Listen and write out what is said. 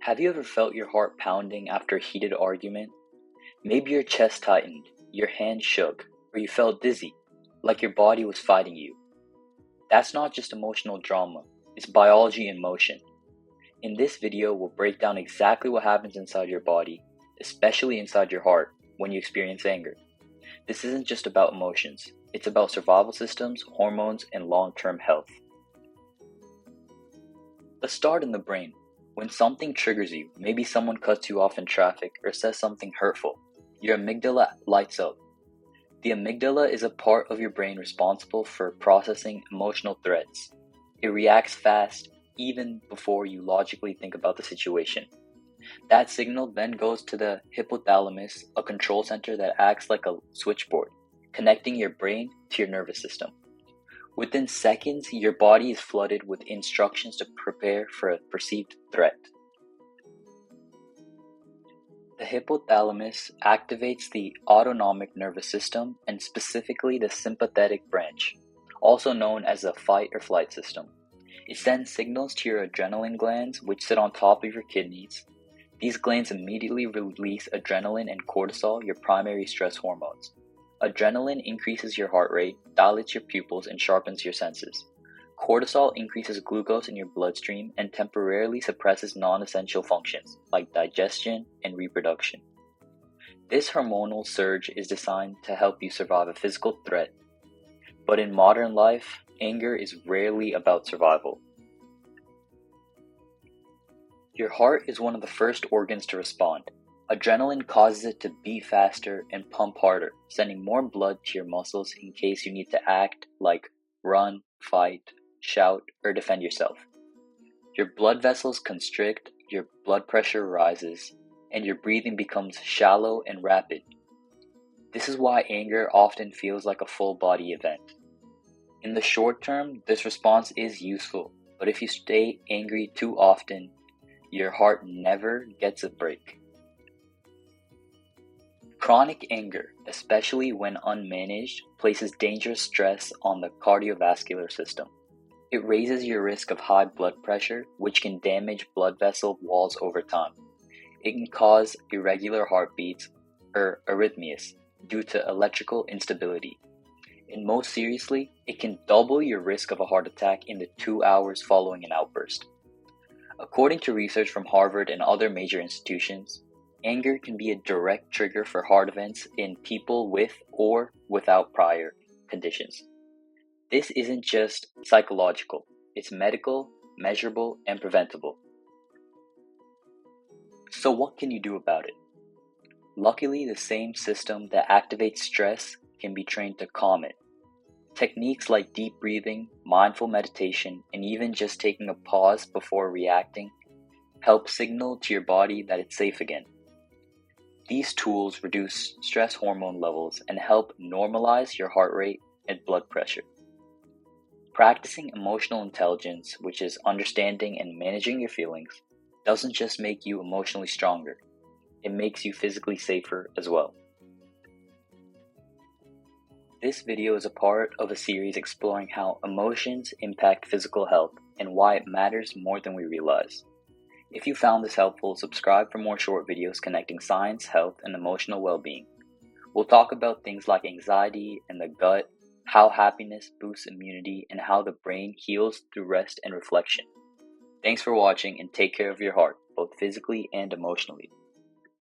Have you ever felt your heart pounding after a heated argument? Maybe your chest tightened, your hand shook, or you felt dizzy, like your body was fighting you. That's not just emotional drama, it's biology in motion. In this video, we'll break down exactly what happens inside your body, especially inside your heart, when you experience anger. This isn't just about emotions, it's about survival systems, hormones, and long-term health. Let's start in the brain. When something triggers you, maybe someone cuts you off in traffic or says something hurtful, your amygdala lights up. The amygdala is a part of your brain responsible for processing emotional threats. It reacts fast, even before you logically think about the situation. That signal then goes to the hypothalamus, a control center that acts like a switchboard, connecting your brain to your nervous system. Within seconds, your body is flooded with instructions to prepare for a perceived threat. The hypothalamus activates the autonomic nervous system and specifically the sympathetic branch, also known as the fight or flight system. It sends signals to your adrenaline glands, which sit on top of your kidneys. These glands immediately release adrenaline and cortisol, your primary stress hormones. Adrenaline increases your heart rate, dilates your pupils, and sharpens your senses. Cortisol increases glucose in your bloodstream and temporarily suppresses non-essential functions like digestion and reproduction. This hormonal surge is designed to help you survive a physical threat. But in modern life, anger is rarely about survival. Your heart is one of the first organs to respond. Adrenaline causes it to beat faster and pump harder, sending more blood to your muscles in case you need to act like run, fight, shout, or defend yourself. Your blood vessels constrict, your blood pressure rises, and your breathing becomes shallow and rapid. This is why anger often feels like a full-body event. In the short term, this response is useful, but if you stay angry too often, your heart never gets a break. Chronic anger, especially when unmanaged, places dangerous stress on the cardiovascular system. It raises your risk of high blood pressure, which can damage blood vessel walls over time. It can cause irregular heartbeats or arrhythmias due to electrical instability. And most seriously, it can double your risk of a heart attack in the 2 hours following an outburst. According to research from Harvard and other major institutions, anger can be a direct trigger for heart events in people with or without prior conditions. This isn't just psychological, it's medical, measurable, and preventable. So what can you do about it? Luckily, the same system that activates stress can be trained to calm it. Techniques like deep breathing, mindful meditation, and even just taking a pause before reacting help signal to your body that it's safe again. These tools reduce stress hormone levels and help normalize your heart rate and blood pressure. Practicing emotional intelligence, which is understanding and managing your feelings, doesn't just make you emotionally stronger, it makes you physically safer as well. This video is a part of a series exploring how emotions impact physical health and why it matters more than we realize. If you found this helpful, subscribe for more short videos connecting science, health, and emotional well-being. We'll talk about things like anxiety and the gut, how happiness boosts immunity, and how the brain heals through rest and reflection. Thanks for watching and take care of your heart, both physically and emotionally.